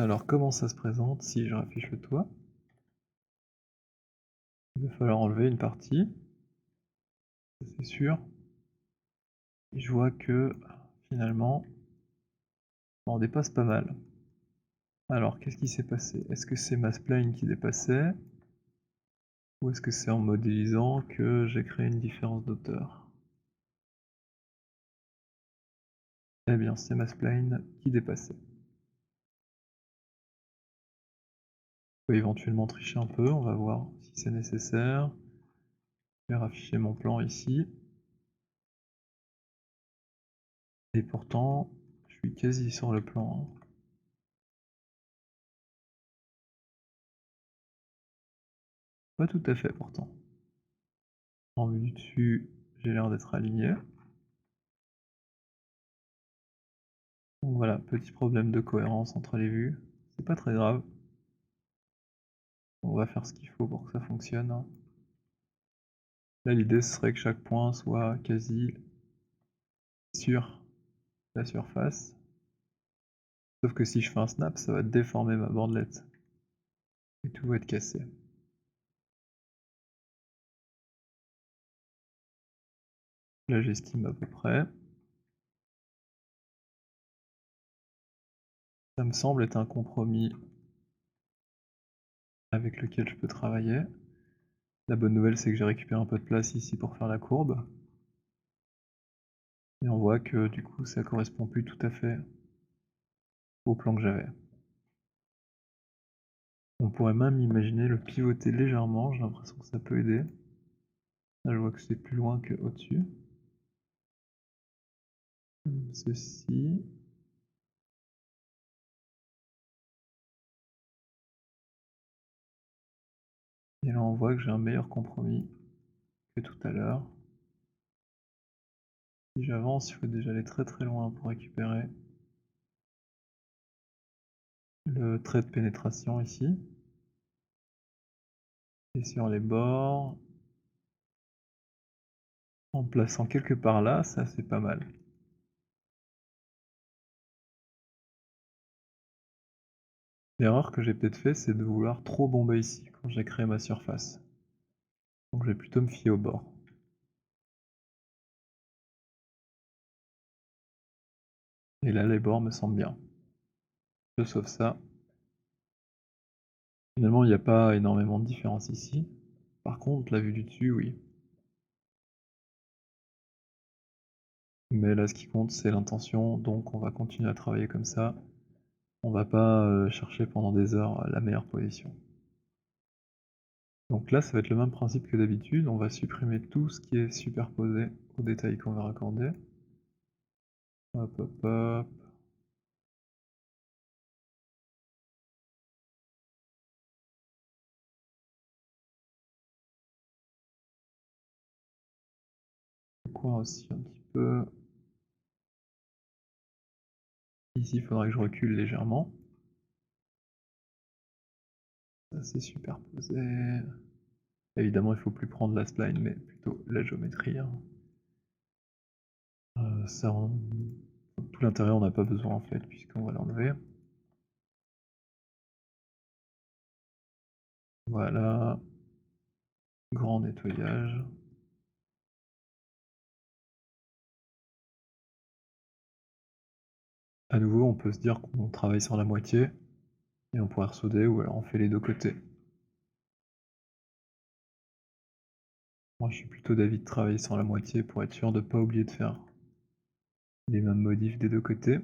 Alors comment ça se présente si je raffiche le toit? Il va falloir enlever une partie, ça c'est sûr. Et je vois que finalement, on dépasse pas mal. Alors qu'est-ce qui s'est passé? Est-ce que c'est ma spline qui dépassait? Ou est-ce que c'est en modélisant que j'ai créé une différence d'auteur? Eh bien c'est ma spline qui dépassait. Je peux éventuellement tricher un peu, on va voir si c'est nécessaire. Je vais rafficher mon plan ici. Et pourtant, je suis quasi sur le plan, hein. Pas tout à fait pourtant. En vue du dessus, j'ai l'air d'être aligné. Donc voilà, petit problème de cohérence entre les vues. C'est pas très grave. On va faire ce qu'il faut pour que ça fonctionne, hein. Là, l'idée ce serait que chaque point soit quasi sur la surface. Sauf que si je fais un snap, ça va déformer ma bordelette. Et tout va être cassé. Là, j'estime à peu près. Ça me semble être un compromis avec lequel je peux travailler. La bonne nouvelle, c'est que j'ai récupéré un peu de place ici pour faire la courbe. Et on voit que du coup, ça correspond plus tout à fait au plan que j'avais. On pourrait même imaginer le pivoter légèrement, j'ai l'impression que ça peut aider. Là, je vois que c'est plus loin que au-dessus. Ceci. Et là, on voit que j'ai un meilleur compromis que tout à l'heure. Si j'avance, il faut déjà aller très très loin pour récupérer le trait de pénétration ici. Et sur les bords, en plaçant quelque part là, ça c'est pas mal. L'erreur que j'ai peut-être fait, c'est de vouloir trop bomber ici quand j'ai créé ma surface. Donc je vais plutôt me fier aux bords. Et là, les bords me semblent bien. Je sauve ça. Finalement, il n'y a pas énormément de différence ici. Par contre, la vue du dessus, oui. Mais là, ce qui compte, c'est l'intention, donc on va continuer à travailler comme ça. On va pas chercher pendant des heures la meilleure position. Donc là, ça va être le même principe que d'habitude. On va supprimer tout ce qui est superposé aux détails qu'on va raccorder. Hop, hop, hop. Le coin aussi un petit peu. Ici, il faudra que je recule légèrement. Ça, c'est superposé. Évidemment, il faut plus prendre la spline, mais plutôt la géométrie, hein. Ça, tout l'intérieur, on n'a pas besoin en fait, puisqu'on va l'enlever. Voilà. Grand nettoyage. À nouveau, on peut se dire qu'on travaille sur la moitié, et on pourrait ressouder, ou alors on fait les deux côtés. Moi, je suis plutôt d'avis de travailler sur la moitié pour être sûr de ne pas oublier de faire les mêmes modifs des deux côtés.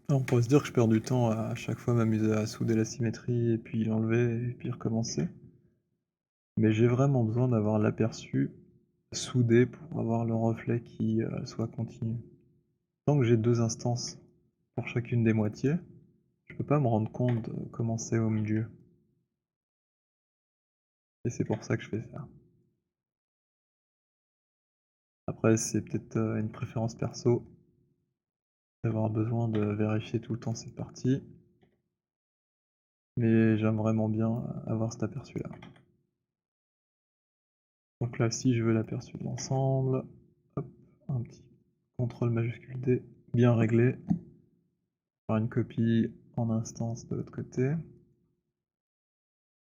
On pourrait se dire que je perds du temps à chaque fois m'amuser à souder la symétrie, et puis l'enlever, et puis recommencer. Mais j'ai vraiment besoin d'avoir l'aperçu soudé pour avoir le reflet qui soit continu. Tant que j'ai deux instances pour chacune des moitiés, je peux pas me rendre compte de comment c'est au milieu. Et c'est pour ça que je fais ça. Après, c'est peut-être une préférence perso d'avoir besoin de vérifier tout le temps cette partie. Mais j'aime vraiment bien avoir cet aperçu là. Donc là, si je veux l'aperçu de l'ensemble, hop, un petit CTRL majuscule D, bien réglé. Faire une copie en instance de l'autre côté.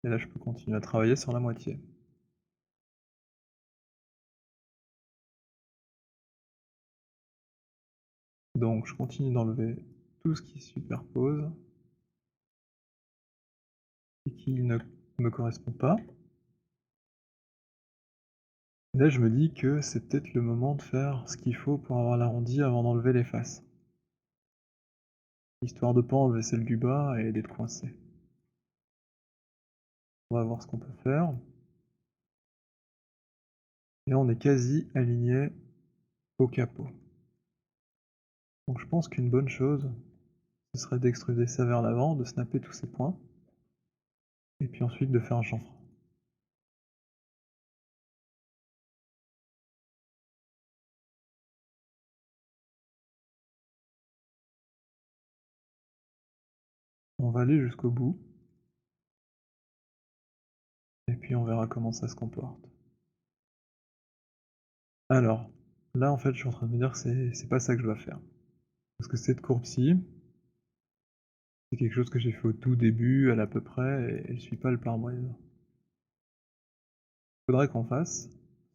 Et là, je peux continuer à travailler sur la moitié. Donc je continue d'enlever tout ce qui se superpose et qui ne me correspond pas. Et là, je me dis que c'est peut-être le moment de faire ce qu'il faut pour avoir l'arrondi avant d'enlever les faces. Histoire de pas enlever celle du bas et d'être coincé. On va voir ce qu'on peut faire. Et on est quasi aligné au capot. Donc je pense qu'une bonne chose, ce serait d'extruder ça vers l'avant, de snapper tous ces points, et puis ensuite de faire un chanfrein. On va aller jusqu'au bout, et puis on verra comment ça se comporte. Alors, là en fait je suis en train de me dire que c'est pas ça que je dois faire. Parce que cette courbe-ci, c'est quelque chose que j'ai fait au tout début, à l'à peu près, et elle suit pas le pare-brise. Ce qu'il faudrait qu'on fasse,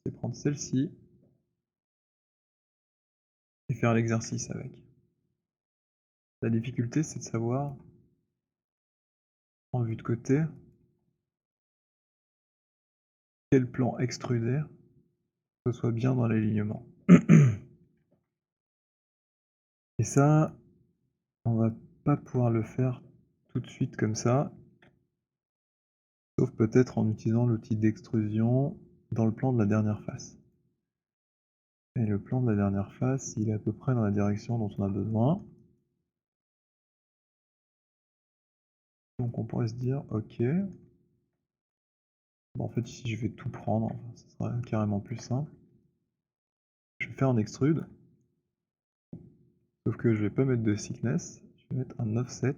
c'est prendre celle-ci et faire l'exercice avec. La difficulté, c'est de savoir, en vue de côté, quel plan extruder, que ce soit bien dans l'alignement. Et ça, on va pas pouvoir le faire tout de suite comme ça, sauf peut-être en utilisant l'outil d'extrusion dans le plan de la dernière face. Et le plan de la dernière face, il est à peu près dans la direction dont on a besoin. Donc on pourrait se dire, ok, bon, en fait ici je vais tout prendre, ce sera carrément plus simple. Je vais faire un extrude, sauf que je vais pas mettre de thickness, je vais mettre un offset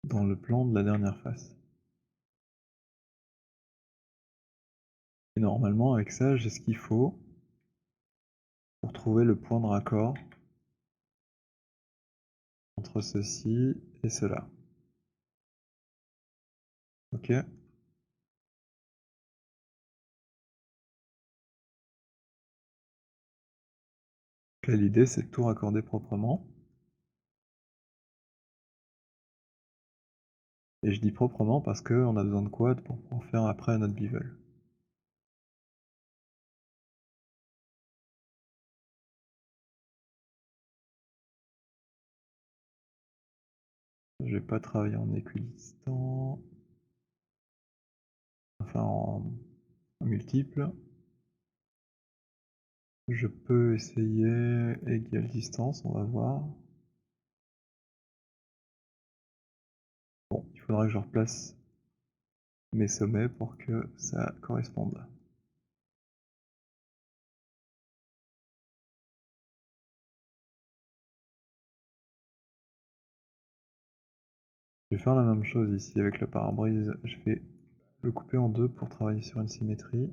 dans le plan de la dernière face. Et normalement avec ça j'ai ce qu'il faut pour trouver le point de raccord entre ceci et cela. Ok. Là l'idée c'est de tout raccorder proprement. Et je dis proprement parce qu'on a besoin de quad pour pouvoir faire après notre bevel. Je vais pas travailler en équidistant, enfin en multiple. Je peux essayer égale distance, on va voir. Bon, il faudra que je replace mes sommets pour que ça corresponde. Je vais faire la même chose ici avec le pare-brise, je vais le couper en deux pour travailler sur une symétrie.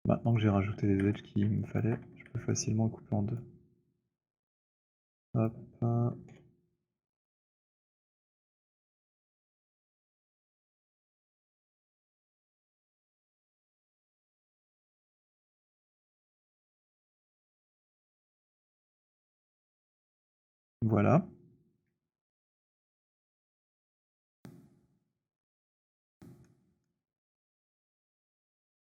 Maintenant que j'ai rajouté les edges qu'il me fallait, je peux facilement le couper en deux. Hop. Voilà.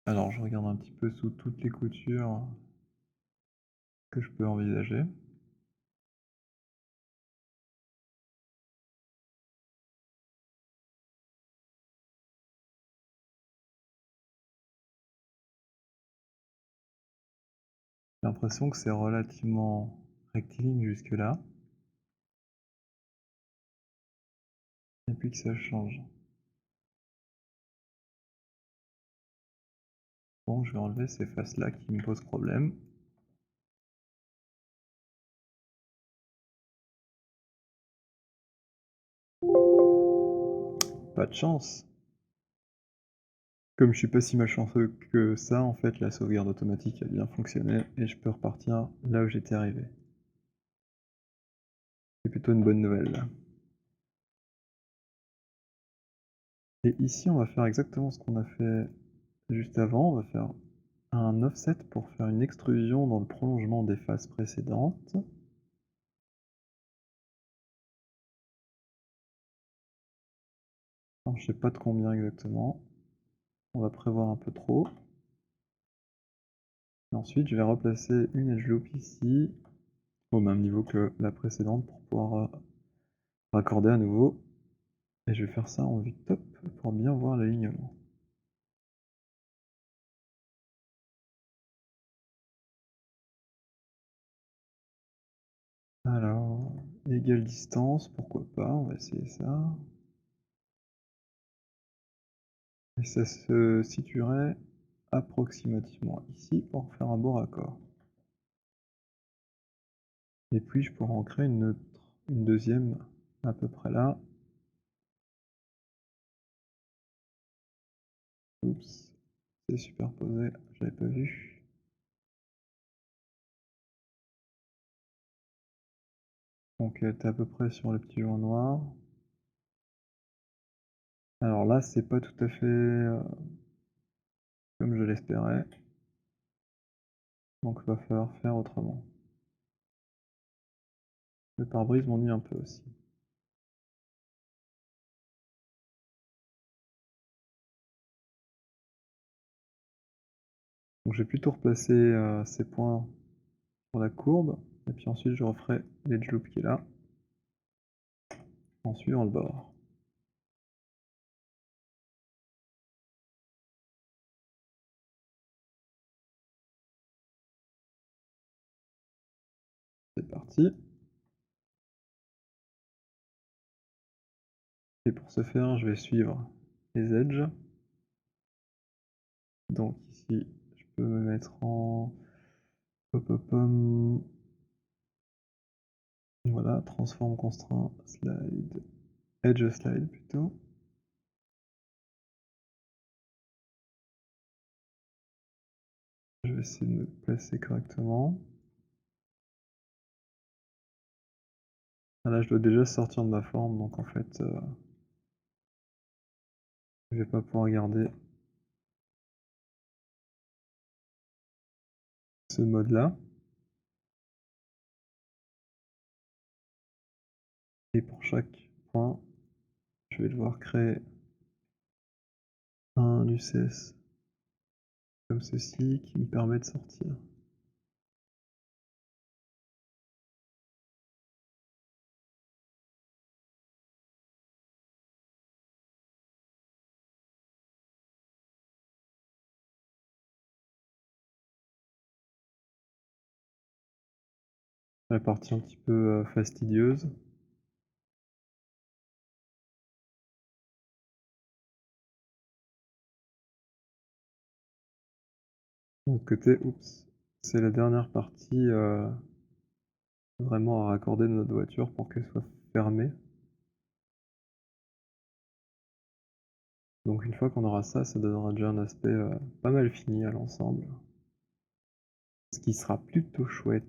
Alors je regarde un petit peu sous toutes les coutures que je peux envisager. J'ai l'impression que c'est relativement rectiligne jusque là. Et puis que ça change. Bon, je vais enlever ces faces là qui me posent problème. Pas de chance. Comme je suis pas si malchanceux que ça, en fait, la sauvegarde automatique a bien fonctionné et je peux repartir là où j'étais arrivé. C'est plutôt une bonne nouvelle. Et ici, on va faire exactement ce qu'on a fait juste avant. On va faire un offset pour faire une extrusion dans le prolongement des phases précédentes. Alors, je sais pas de combien exactement. On va prévoir un peu trop. Et ensuite, je vais replacer une edge loop ici, au même niveau que la précédente, pour pouvoir raccorder à nouveau. Et je vais faire ça en vue top pour bien voir l'alignement. Alors, égale distance, pourquoi pas, on va essayer ça. Et ça se situerait approximativement ici pour faire un beau raccord. Et puis je pourrais en créer une deuxième à peu près là. Oups, c'est superposé, j'avais pas vu. Donc t'es à peu près sur le petit joint noir. Alors là, c'est pas tout à fait comme je l'espérais. Donc va falloir faire autrement. Le pare-brise m'ennuie un peu aussi. Donc je vais plutôt replacer ces points sur la courbe. Et puis ensuite je referai l'edge loop qui est là. En suivant le bord. C'est parti. Et pour ce faire, je vais suivre les edges. Donc ici, je peux me mettre en voilà, transform constraint slide, edge slide plutôt. Je vais essayer de me placer correctement. Ah là, je dois déjà sortir de ma forme, donc en fait, je vais pas pouvoir garder ce mode-là. Et pour chaque point, je vais devoir créer un UCS comme ceci qui me permet de sortir. La partie un petit peu fastidieuse. De l'autre côté, oups, c'est la dernière partie vraiment à raccorder de notre voiture pour qu'elle soit fermée. Donc une fois qu'on aura ça, ça donnera déjà un aspect pas mal fini à l'ensemble. Ce qui sera plutôt chouette.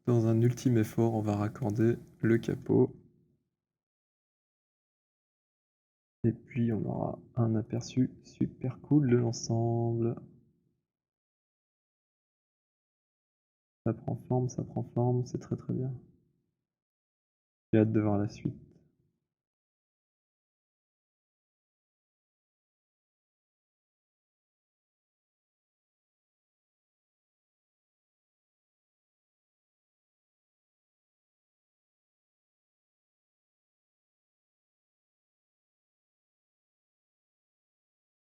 Dans un ultime effort, on va raccorder le capot. Et puis on aura un aperçu super cool de l'ensemble. Ça prend forme, c'est très très bien. J'ai hâte de voir la suite.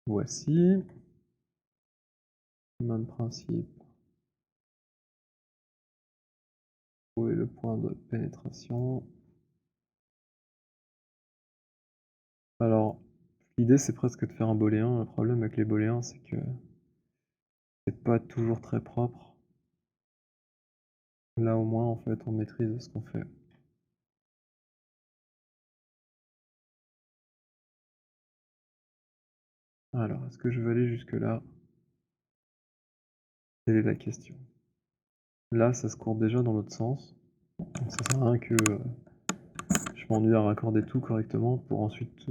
Voici. Même principe. Trouver le point de pénétration. Alors, l'idée c'est presque de faire un booléen. Le problème avec les booléens, c'est que c'est pas toujours très propre. Là au moins en fait on maîtrise ce qu'on fait. Alors, est-ce que je veux aller jusque-là? Telle est la question. Là, ça se courbe déjà dans l'autre sens. Donc ça sert à rien que je m'ennuie à raccorder tout correctement pour ensuite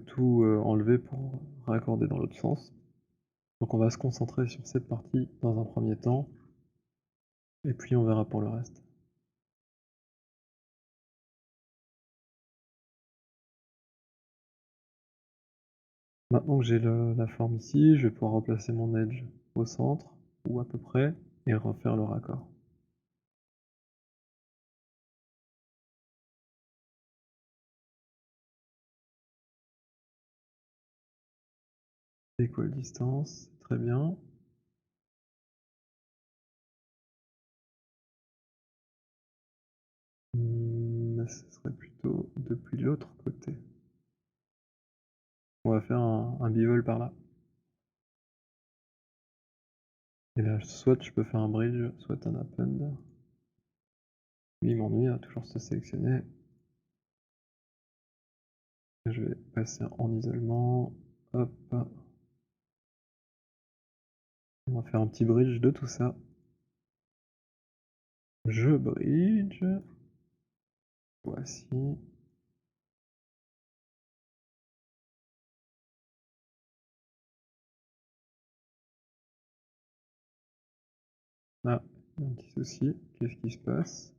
tout enlever pour raccorder dans l'autre sens. Donc on va se concentrer sur cette partie dans un premier temps, et puis on verra pour le reste. Maintenant que j'ai la forme ici, je vais pouvoir replacer mon edge au centre, ou à peu près, et refaire le raccord. Equal distance, très bien. Ce serait plutôt depuis l'autre côté. On va faire un bivol par là. Et là, soit je peux faire un bridge, soit un append. Lui, il m'ennuie à toujours se sélectionner. Je vais passer en isolement. Hop. On va faire un petit bridge de tout ça. Je bridge. Voici. Ah, il y a un petit souci. Qu'est-ce qui se passe?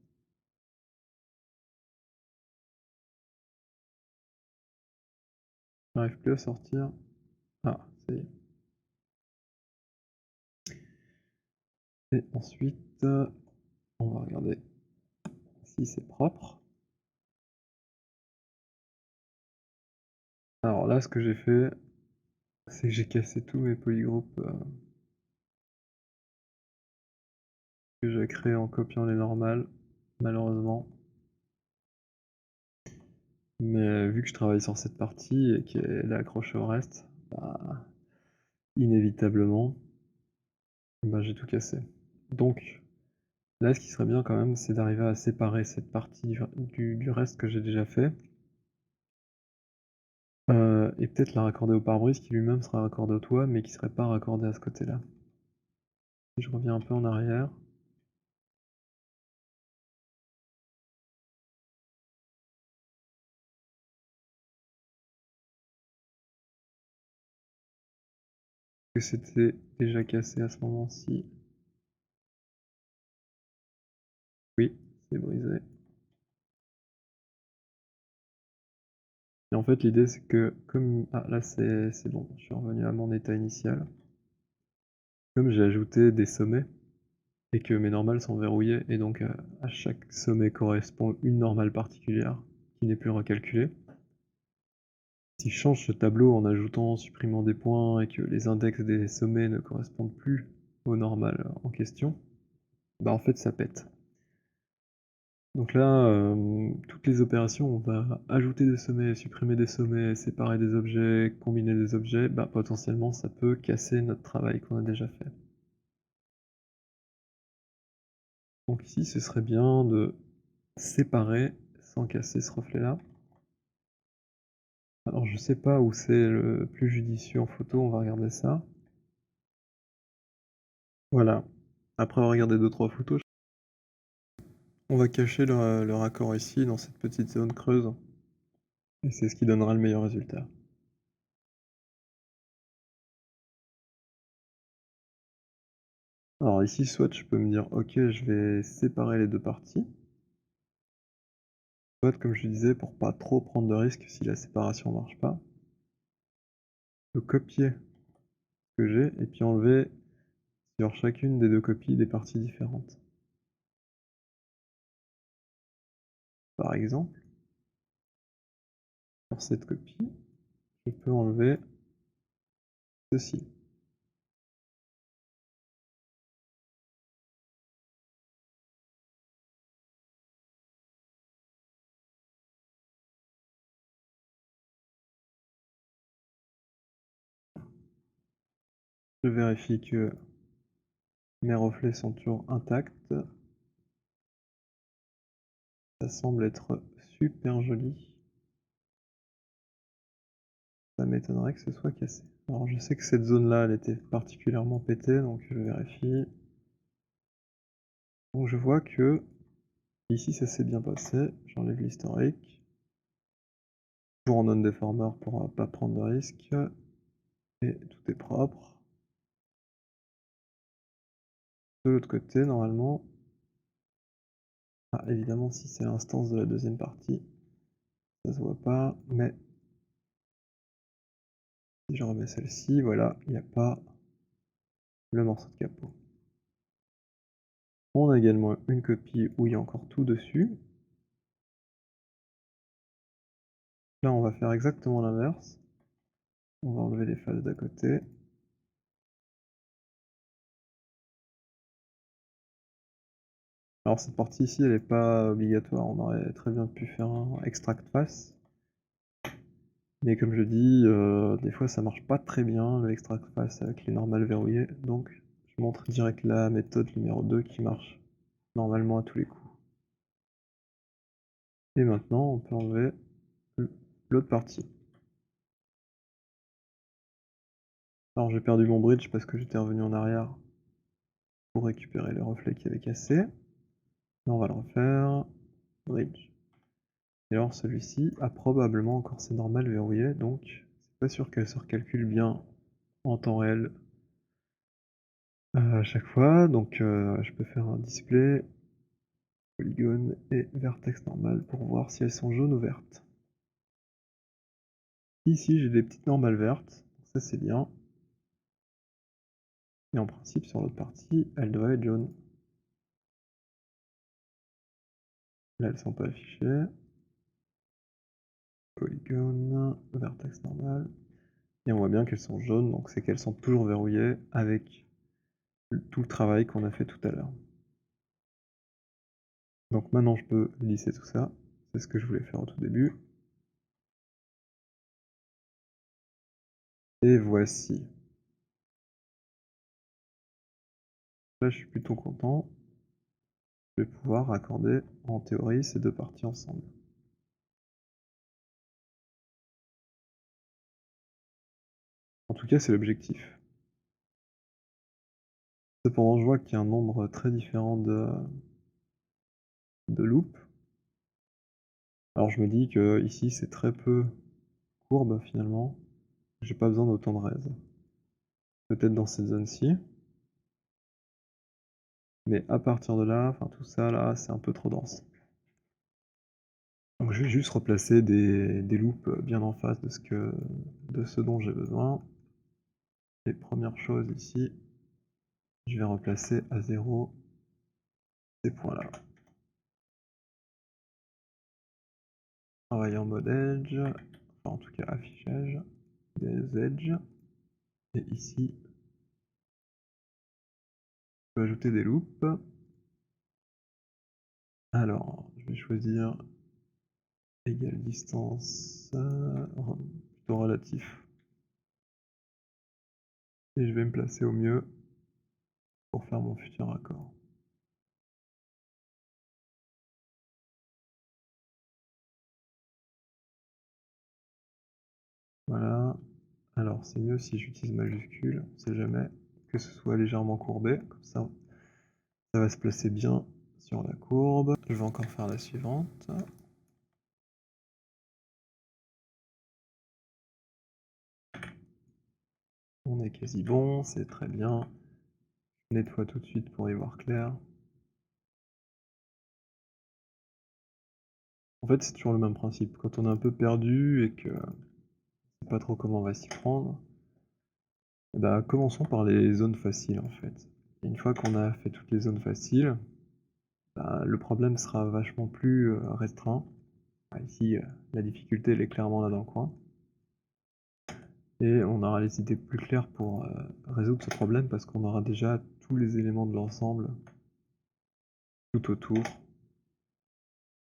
J'arrive plus à sortir. Ah, ça y est. Et ensuite, on va regarder si c'est propre. Alors là, ce que j'ai fait, c'est que j'ai cassé tous mes polygroupes que j'ai créés en copiant les normales, malheureusement. Mais vu que je travaille sur cette partie et qu'elle est accrochée au reste, bah, inévitablement, bah, j'ai tout cassé. Donc là, ce qui serait bien quand même, c'est d'arriver à séparer cette partie du reste que j'ai déjà fait. Et peut-être la raccorder au pare-brise qui lui-même sera raccordé au toit, mais qui serait pas raccordé à ce côté-là. Si je reviens un peu en arrière. Que c'était déjà cassé à ce moment-ci. Oui, c'est brisé. Et en fait, l'idée c'est que comme... Ah là c'est bon, je suis revenu à mon état initial. Comme j'ai ajouté des sommets, et que mes normales sont verrouillées, et donc à chaque sommet correspond une normale particulière, qui n'est plus recalculée. Si je change ce tableau en ajoutant, en supprimant des points, et que les index des sommets ne correspondent plus aux normales en question, bah en fait ça pète. Donc là, toutes les opérations, on va ajouter des sommets, supprimer des sommets, séparer des objets, combiner des objets, bah potentiellement ça peut casser notre travail qu'on a déjà fait. Donc ici, ce serait bien de séparer sans casser ce reflet-là. Alors je sais pas où c'est le plus judicieux en photo, on va regarder ça. Voilà. Après avoir regardé 2-3 photos, on va cacher le raccord ici, dans cette petite zone creuse. Et c'est ce qui donnera le meilleur résultat. Alors ici, soit je peux me dire, ok, je vais séparer les deux parties. Soit, comme je disais, pour pas trop prendre de risques si la séparation marche pas, je peux copier ce que j'ai et puis enlever sur chacune des deux copies des parties différentes. Par exemple, sur cette copie, je peux enlever ceci. Je vérifie que mes reflets sont toujours intacts. Ça semble être super joli. Ça m'étonnerait que ce soit cassé. Alors je sais que cette zone-là, elle était particulièrement pétée, donc je vérifie. Donc je vois que ici ça s'est bien passé, j'enlève l'historique. Toujours en non-deformer pour pas prendre de risques. Et tout est propre. De l'autre côté, normalement, ah, évidemment, si c'est l'instance de la deuxième partie, ça se voit pas, mais si je remets celle-ci, voilà, il n'y a pas le morceau de capot. On a également une copie où il y a encore tout dessus. Là, on va faire exactement l'inverse. On va enlever les faces d'à côté. Alors cette partie ici, elle n'est pas obligatoire, on aurait très bien pu faire un extract face. Mais comme je dis, des fois ça marche pas très bien le extract face avec les normales verrouillées, donc je montre direct la méthode numéro 2 qui marche normalement à tous les coups. Et maintenant on peut enlever l'autre partie. Alors j'ai perdu mon bridge parce que j'étais revenu en arrière pour récupérer le reflet qui avait cassé. Mais on va le refaire. Bridge. Et alors celui-ci a probablement encore ses normales verrouillées, donc c'est pas sûr qu'elle se recalcule bien en temps réel à chaque fois. Donc je peux faire un display polygone et vertex normal pour voir si elles sont jaunes ou vertes. Ici j'ai des petites normales vertes, ça c'est bien. Et en principe sur l'autre partie, elles devraient être jaunes. Là elles sont pas affichées. Polygone, vertex normal. Et on voit bien qu'elles sont jaunes, donc c'est qu'elles sont toujours verrouillées avec tout le travail qu'on a fait tout à l'heure. Donc maintenant je peux lisser tout ça, c'est ce que je voulais faire au tout début. Et voici. Là je suis plutôt content. Je vais pouvoir raccorder en théorie ces deux parties ensemble. En tout cas c'est l'objectif. Cependant je vois qu'il y a un nombre très différent de loops. Alors je me dis que ici c'est très peu courbe finalement. J'ai pas besoin d'autant de raise. Peut-être dans cette zone-ci. Mais à partir de là, enfin tout ça là, c'est un peu trop dense. Donc je vais juste replacer des loops bien en face de ce dont j'ai besoin. Et première chose ici, je vais replacer à 0 ces points-là. Travailler en mode edge, enfin en tout cas affichage des edges. Et ici, je peux ajouter des loops. Alors, je vais choisir égale distance, plutôt relatif. Et je vais me placer au mieux pour faire mon futur accord. Voilà. Alors c'est mieux si j'utilise majuscule, on sait jamais, que ce soit légèrement courbé, comme ça va se placer bien sur la courbe. Je vais encore faire la suivante. On est quasi bon, c'est très bien. Je nettoie tout de suite pour y voir clair. En fait c'est toujours le même principe, quand on est un peu perdu et que on sait pas trop comment on va s'y prendre, eh ben, commençons par les zones faciles en fait. Et une fois qu'on a fait toutes les zones faciles, bah, le problème sera vachement plus restreint. Ah, ici, la difficulté elle est clairement là dans le coin. Et on aura les idées plus claires pour résoudre ce problème parce qu'on aura déjà tous les éléments de l'ensemble tout autour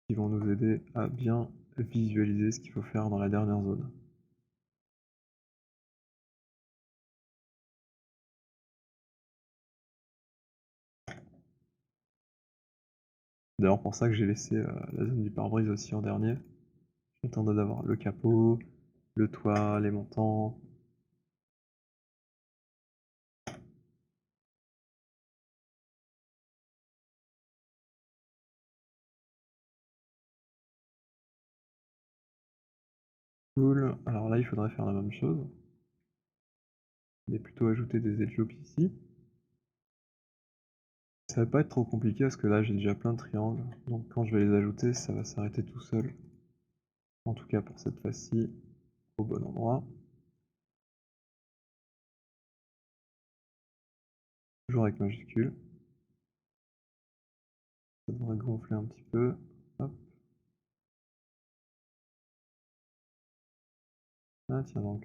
qui vont nous aider à bien visualiser ce qu'il faut faire dans la dernière zone. C'est d'ailleurs pour ça que j'ai laissé la zone du pare-brise aussi en dernier. J'attendais d'avoir le capot, le toit, les montants. Cool. Alors là, il faudrait faire la même chose. Mais plutôt ajouter des edge loops ici. Ça va pas être trop compliqué parce que là j'ai déjà plein de triangles, donc quand je vais les ajouter, ça va s'arrêter tout seul. En tout cas pour cette fois-ci, au bon endroit. Toujours avec majuscule. Ça devrait gonfler un petit peu. Hop. Ah tiens donc,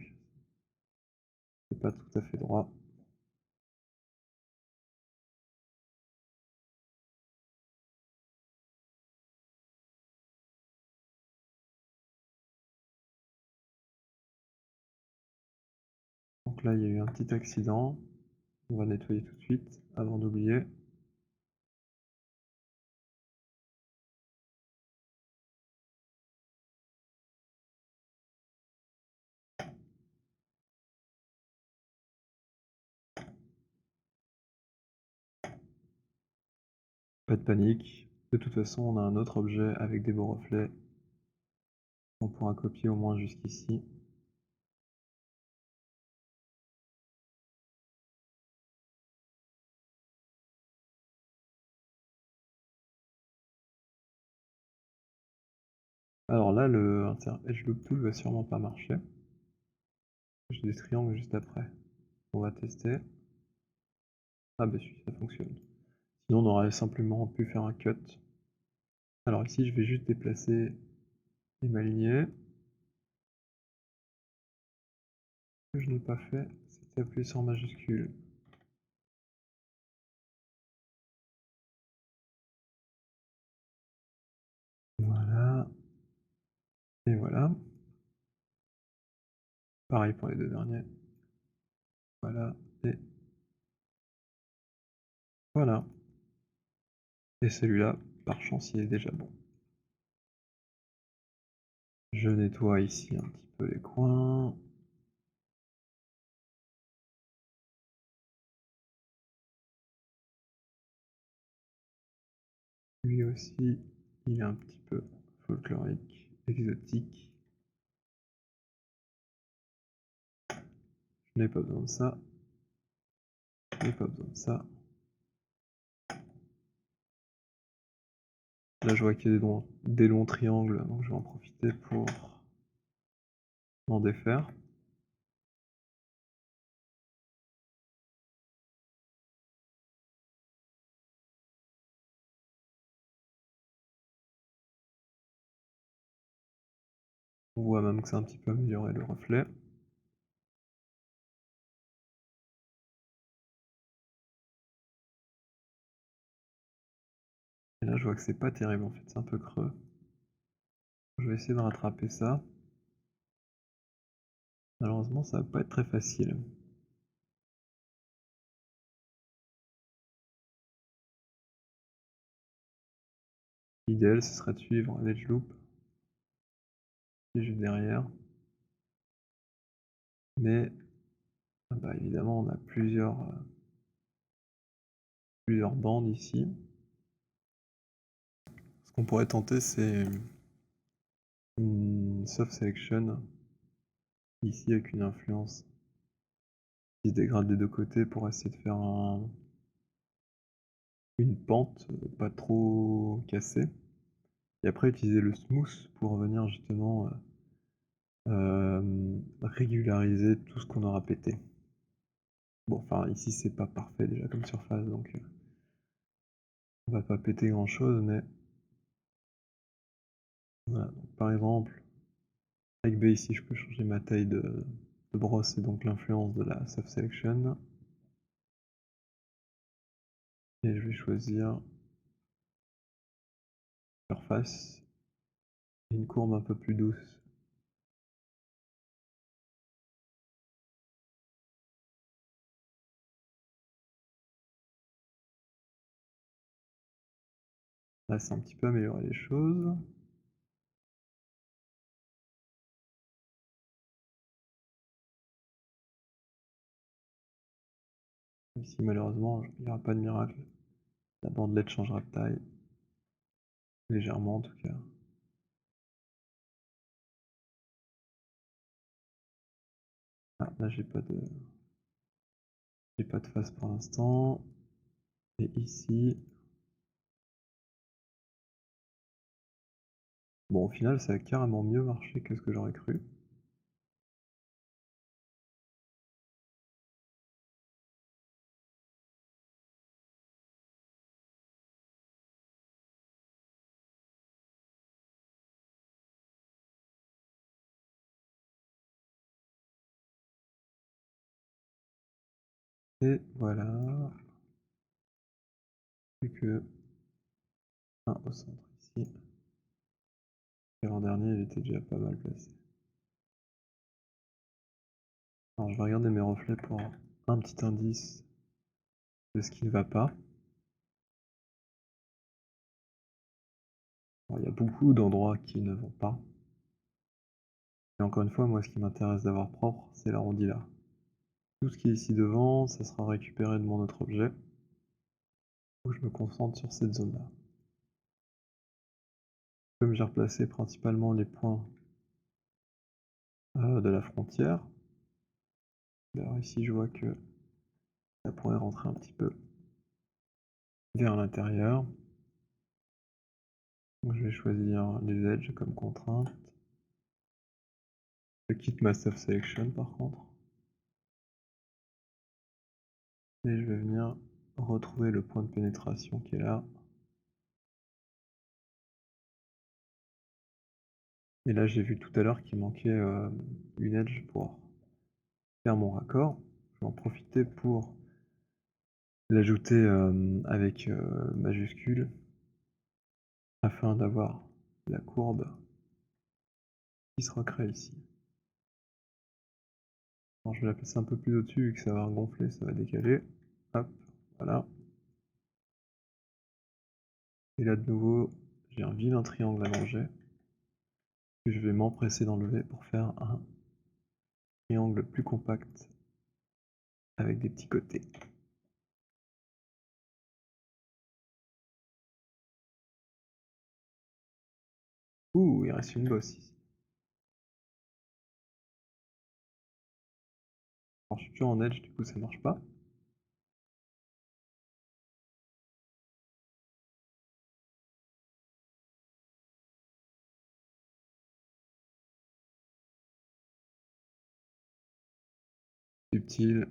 c'est pas tout à fait droit. Donc là il y a eu un petit accident. On va nettoyer tout de suite avant d'oublier. Pas de panique. De toute façon, on a un autre objet avec des beaux reflets. On pourra copier au moins jusqu'ici. Alors là, le Edge Loop Tool va sûrement pas marcher. J'ai des triangles juste après. On va tester. Ah bah si, ça fonctionne. Sinon on aurait simplement pu faire un cut. Alors ici je vais juste déplacer et m'aligner. Ce que je n'ai pas fait, c'est appuyer sur majuscule. Voilà. Et voilà. Pareil pour les deux derniers. Voilà. Et voilà. Et celui-là, par chance, il est déjà bon. Je nettoie ici un petit peu les coins. Lui aussi, il est un petit peu folklorique, exotique. Je n'ai pas besoin de ça. Je n'ai pas besoin de ça. Là, je vois qu'il y a des longs triangles, donc je vais en profiter pour m'en défaire. On voit même que c'est un petit peu amélioré le reflet. Et là, je vois que c'est pas terrible en fait, c'est un peu creux. Je vais essayer de rattraper ça. Malheureusement, ça va pas être très facile. L'idéal, ce serait de suivre l'edge loop qui est juste derrière. Mais bah, évidemment, on a plusieurs bandes ici. Ce qu'on pourrait tenter, c'est une soft selection ici avec une influence qui se dégrade des deux côtés pour essayer de faire une pente pas trop cassée. Et après utiliser le smooth pour venir justement régulariser tout ce qu'on aura pété. Bon, enfin ici c'est pas parfait déjà comme surface, donc on va pas péter grand chose, mais voilà. Donc, par exemple, avec B ici je peux changer ma taille de brosse et donc l'influence de la soft selection. Et je vais choisir surface et une courbe un peu plus douce. Là c'est un petit peu amélioré les choses. Ici malheureusement il n'y aura pas de miracle. La bandelette changera de taille. Légèrement en tout cas. Ah, là j'ai pas de face pour l'instant. Et ici, bon, au final, ça a carrément mieux marché que ce que j'aurais cru. Et voilà, plus que un au centre ici. L'avant-dernier, il était déjà pas mal placé. Alors je vais regarder mes reflets pour un petit indice de ce qui ne va pas. Alors, il y a beaucoup d'endroits qui ne vont pas. Et encore une fois, moi, ce qui m'intéresse d'avoir propre, c'est l'arrondi là. Tout ce qui est ici devant, ça sera récupéré de mon autre objet. Donc je me concentre sur cette zone-là. Comme j'ai replacé principalement les points de la frontière, alors ici je vois que ça pourrait rentrer un petit peu vers l'intérieur. Donc je vais choisir les edges comme contrainte. Je quitte ma soft selection par contre. Et je vais venir retrouver le point de pénétration qui est là. Et là j'ai vu tout à l'heure qu'il manquait une edge pour faire mon raccord. Je vais en profiter pour l'ajouter avec majuscule afin d'avoir la courbe qui se recrée ici. Alors je vais la placer un peu plus au-dessus vu que ça va gonfler, ça va décaler. Hop, voilà. Et là de nouveau, j'ai un vilain triangle allongé que je vais m'empresser d'enlever pour faire un triangle plus compact avec des petits côtés. Ouh, il reste une bosse ici. Alors je suis toujours en edge, du coup ça marche pas. Subtil.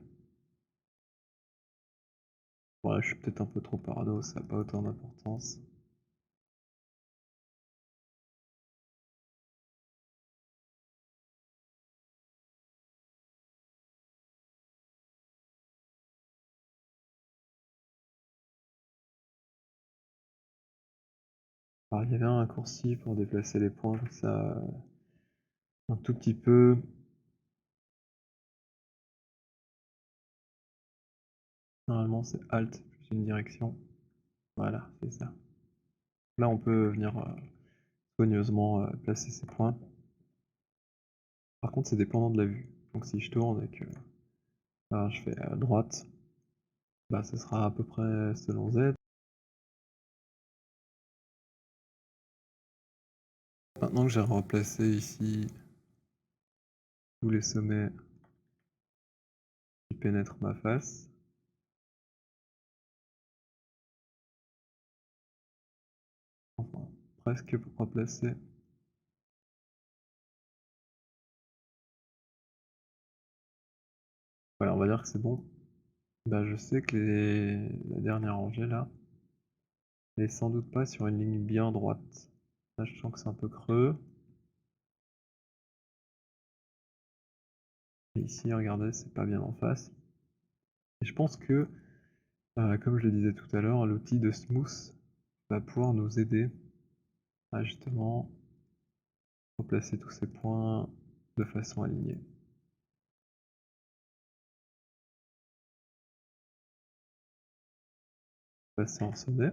Voilà, je suis peut-être un peu trop parano, ça n'a pas autant d'importance. Alors il y avait un raccourci pour déplacer les points comme ça un tout petit peu. Normalement c'est Alt plus une direction. Voilà, c'est ça. Là on peut venir soigneusement placer ces points. Par contre c'est dépendant de la vue. Donc si je tourne et que je fais à droite, bah ce sera à peu près selon Z. Maintenant que j'ai replacé ici tous les sommets qui pénètrent ma face, enfin presque pour replacer. Voilà, on va dire que c'est bon. Bah je sais que la dernière rangée là, elle est sans doute pas sur une ligne bien droite. Là je sens que c'est un peu creux. Et ici, regardez, c'est pas bien en face. Et je pense que, comme je le disais tout à l'heure, l'outil de smooth va pouvoir nous aider à justement replacer tous ces points de façon alignée. Passer en sommet.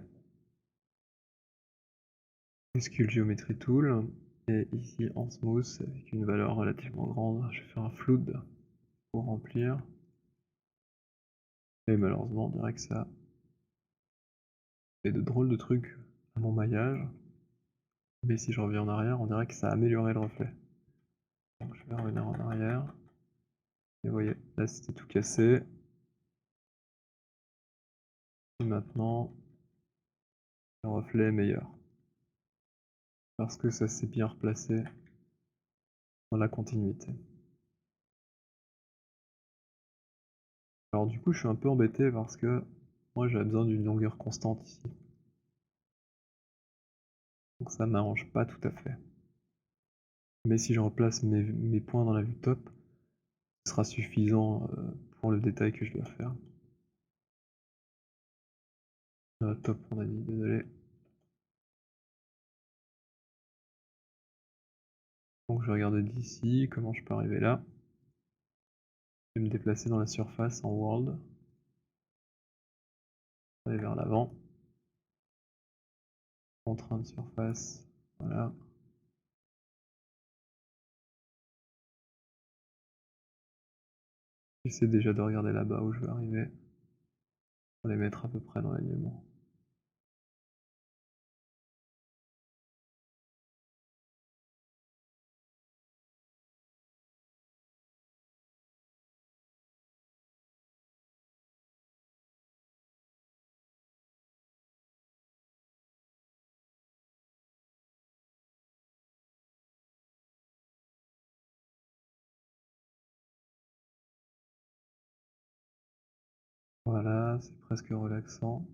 Muscule Geometry Tool. Et ici en smooth, avec une valeur relativement grande, je vais faire un flood pour remplir. Et malheureusement, on dirait que ça fait de drôles de trucs à mon maillage. Mais si je reviens en arrière, on dirait que ça a amélioré le reflet. Donc je vais revenir en arrière. Et vous voyez, là c'était tout cassé. Et maintenant, le reflet est meilleur. Parce que ça s'est bien replacé dans la continuité. Alors du coup, je suis un peu embêté parce que moi j'avais besoin d'une longueur constante ici. Donc ça m'arrange pas tout à fait. Mais si je replace mes points dans la vue top, ce sera suffisant pour le détail que je dois faire. Top, on a dit, désolé. Donc je vais regarder d'ici, comment je peux arriver là. Je vais me déplacer dans la surface en world. Aller vers l'avant. Contrainte de surface, voilà. J'essaie déjà de regarder là-bas où je veux arriver. Pour les mettre à peu près dans l'alignement. Voilà, c'est presque relaxant.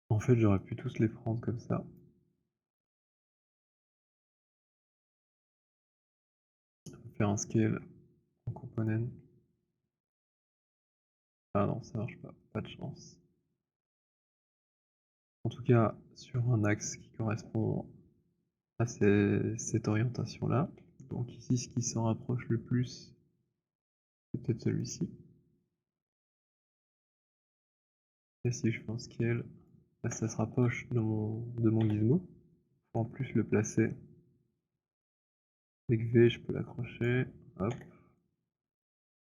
En fait, j'aurais pu tous les prendre comme ça. Faire un scale en component. Ah non, ça marche pas, pas de chance. En tout cas, sur un axe qui correspond à cette orientation-là. Donc ici, ce qui s'en rapproche le plus, c'est peut-être celui-ci. Et si je fais un scale, là, ça se rapproche de mon gizmo. Faut en plus le placer. Avec V, je peux l'accrocher. Hop.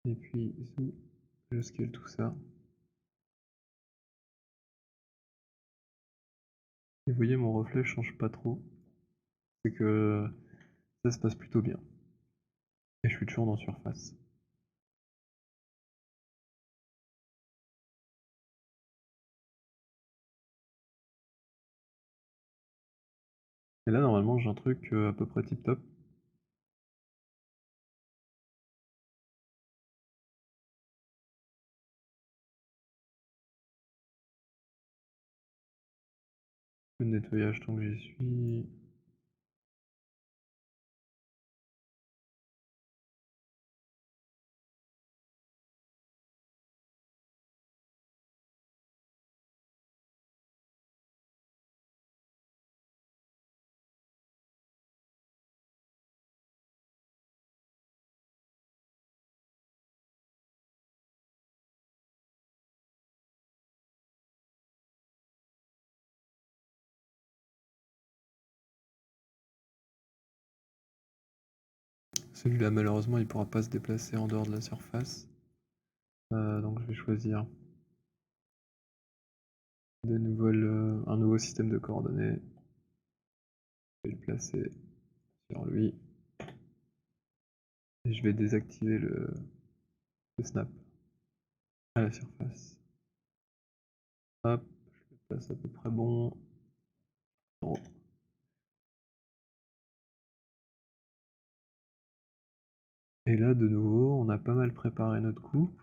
Et puis, ici, je scale tout ça. Et vous voyez, mon reflet change pas trop. C'est que ça se passe plutôt bien. Et je suis toujours dans surface. Et là, normalement, j'ai un truc à peu près tip top. Le nettoyage tant que j'y suis. Celui-là, malheureusement, il pourra pas se déplacer en dehors de la surface. Donc je vais choisir un nouveau système de coordonnées. Je vais le placer sur lui. Et je vais désactiver le snap à la surface. Hop, je le place à peu près bon. Bon. Et là, de nouveau, on a pas mal préparé notre coup.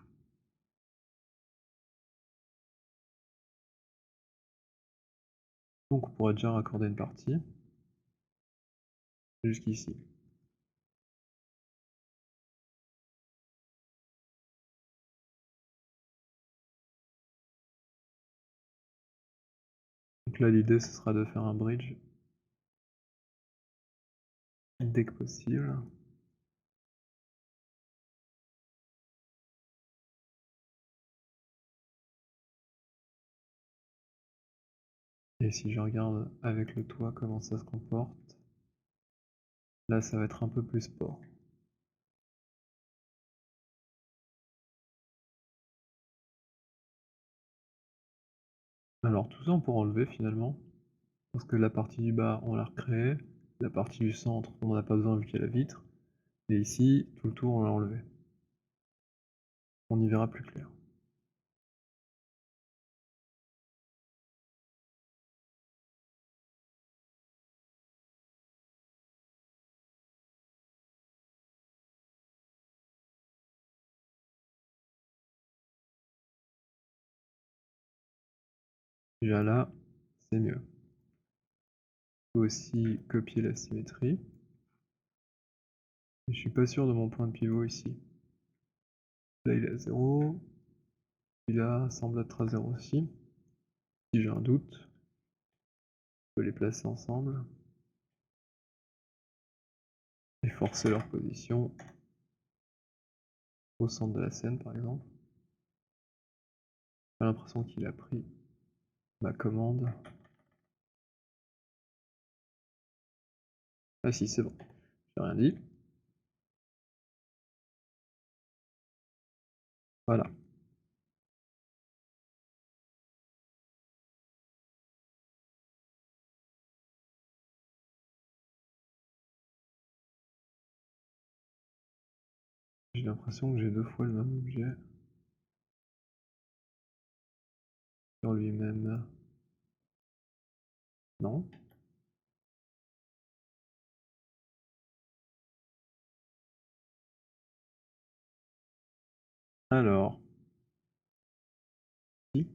Donc on pourrait déjà raccorder une partie. Jusqu'ici. Donc là, l'idée, ce sera de faire un bridge dès que possible. Et si je regarde avec le toit comment ça se comporte, là ça va être un peu plus sport. Alors tout ça on pourra enlever finalement, parce que la partie du bas on l'a recréée, la partie du centre on en a pas besoin vu qu'il y a la vitre, et ici tout le tour on l'a enlevé. On y verra plus clair. Déjà là, c'est mieux. Je peux aussi copier la symétrie. Et je suis pas sûr de mon point de pivot ici. Là il est à 0, celui-là semble être à 0 aussi. Si j'ai un doute, je peux les placer ensemble et forcer leur position au centre de la scène par exemple. J'ai l'impression qu'il a pris ma commande. Ah si, c'est bon, j'ai rien dit. Voilà. J'ai l'impression que j'ai deux fois le même objet sur lui-même. Non. Alors, si.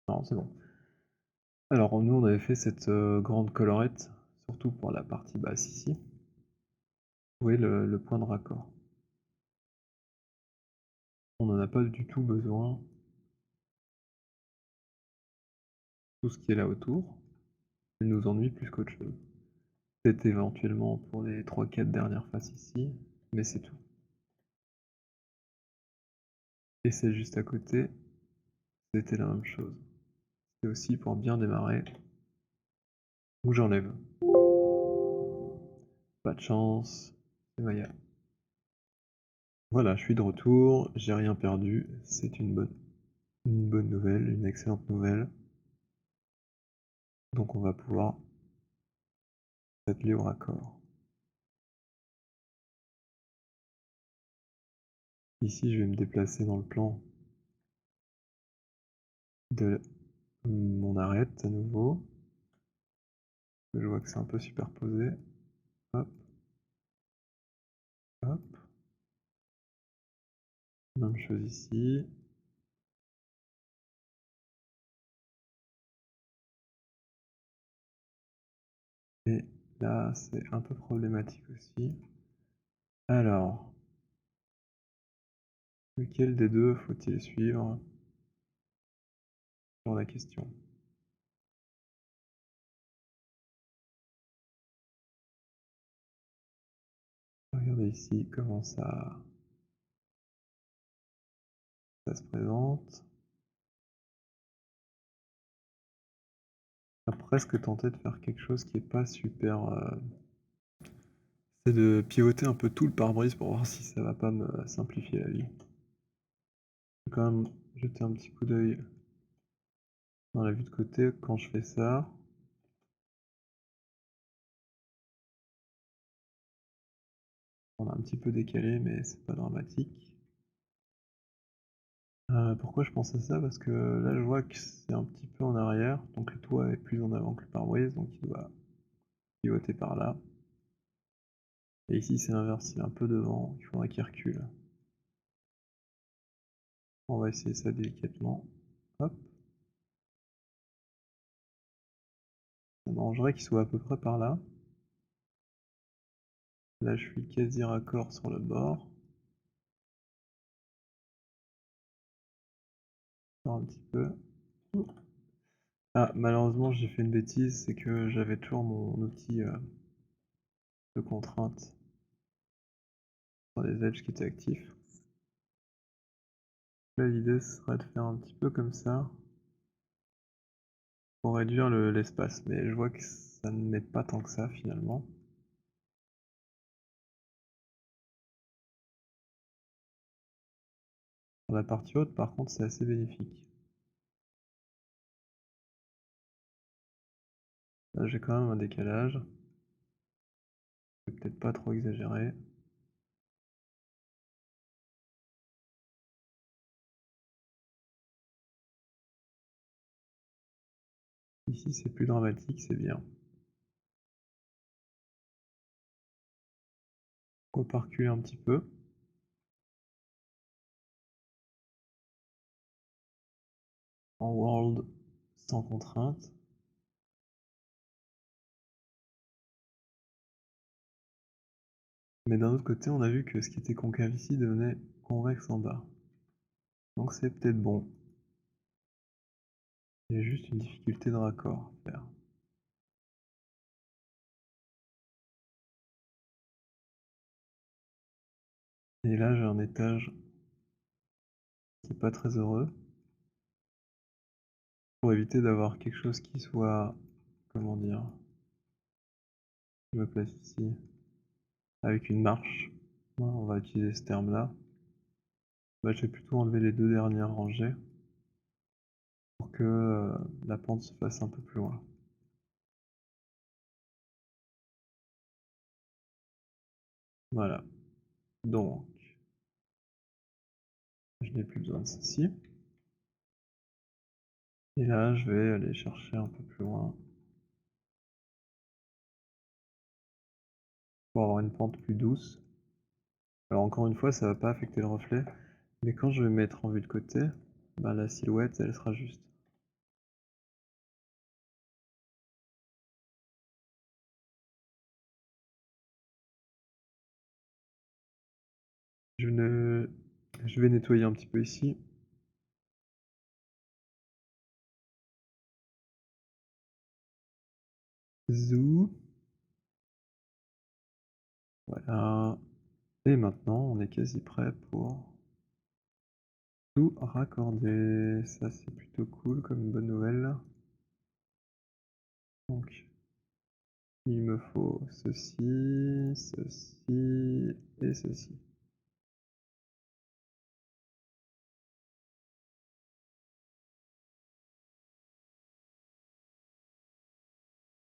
Non, c'est bon. Alors nous on avait fait cette grande collerette, surtout pour la partie basse ici. Vous voyez le point de raccord. On n'en a pas du tout besoin. Tout ce qui est là autour, il nous ennuie plus qu'autre chose. C'est éventuellement pour les 3-4 dernières faces ici, mais c'est tout. Et c'est juste à côté, c'était la même chose. C'est aussi pour bien démarrer, où j'enlève. Pas de chance, c'est Maya. Voilà, je suis de retour, j'ai rien perdu, c'est une bonne nouvelle, une excellente nouvelle. Donc on va pouvoir s'atteler au raccord. Ici, je vais me déplacer dans le plan de mon arête à nouveau. Je vois que c'est un peu superposé. Hop, hop. Même chose ici. Et là, c'est un peu problématique aussi. Alors, lequel des deux faut-il suivre sur la question? Regardez ici comment ça se présente. On a presque tenté de faire quelque chose qui est pas super... C'est de pivoter un peu tout le pare-brise pour voir si ça va pas me simplifier la vie. Je vais quand même jeter un petit coup d'œil dans la vue de côté quand je fais ça. On a un petit peu décalé, mais c'est pas dramatique. Pourquoi je pense à ça? Parce que là, je vois que c'est un petit peu en arrière, donc le toit est plus en avant que le pare-brise, donc il doit pivoter par là. Et ici, c'est l'inverse, il est un peu devant, il faudra qu'il recule. On va essayer ça délicatement. Hop. Ça m'arrangerait qu'il soit à peu près par là. Là, je suis quasi raccord sur le bord. Encore un petit peu. Ah, malheureusement, j'ai fait une bêtise, c'est que j'avais toujours mon outil de contrainte sur les edges qui était actif. Là, l'idée serait de faire un petit peu comme ça pour réduire l'espace, mais je vois que ça ne met pas tant que ça finalement. Sur la partie haute, par contre, c'est assez bénéfique. Là, j'ai quand même un décalage. Je vais peut-être pas trop exagérer. Ici, c'est plus dramatique, c'est bien. On va reculer un petit peu. En world, sans contrainte. Mais d'un autre côté, on a vu que ce qui était concave ici devenait convexe en bas. Donc c'est peut-être bon. Il y a juste une difficulté de raccord à faire. Et là, j'ai un étage qui est pas très heureux. Pour éviter d'avoir quelque chose qui soit, comment dire, je me place ici, avec une marche. On va utiliser ce terme-là. Bah, je vais plutôt enlever les deux dernières rangées pour que la pente se fasse un peu plus loin. Voilà. Donc, je n'ai plus besoin de ceci. Et là, je vais aller chercher un peu plus loin pour avoir une pente plus douce. Alors encore une fois, ça va pas affecter le reflet, mais quand je vais mettre en vue de côté, bah, la silhouette, elle sera juste. Je vais nettoyer un petit peu ici. Zou. Voilà. Et maintenant, on est quasi prêt pour tout raccorder. Ça, c'est plutôt cool comme bonne nouvelle. Donc, il me faut ceci, ceci et ceci.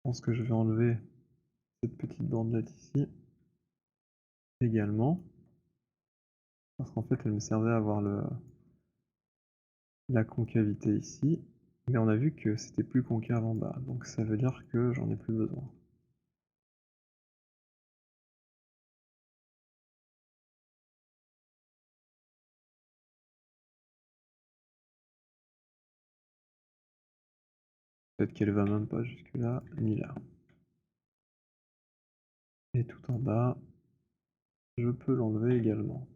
Je pense que je vais enlever cette petite bandelette ici également, parce qu'en fait, elle me servait à avoir la concavité ici, mais on a vu que c'était plus concave en bas, donc ça veut dire que j'en ai plus besoin. Peut-être qu'elle va même pas jusque là, ni là. Et tout en bas, je peux l'enlever également.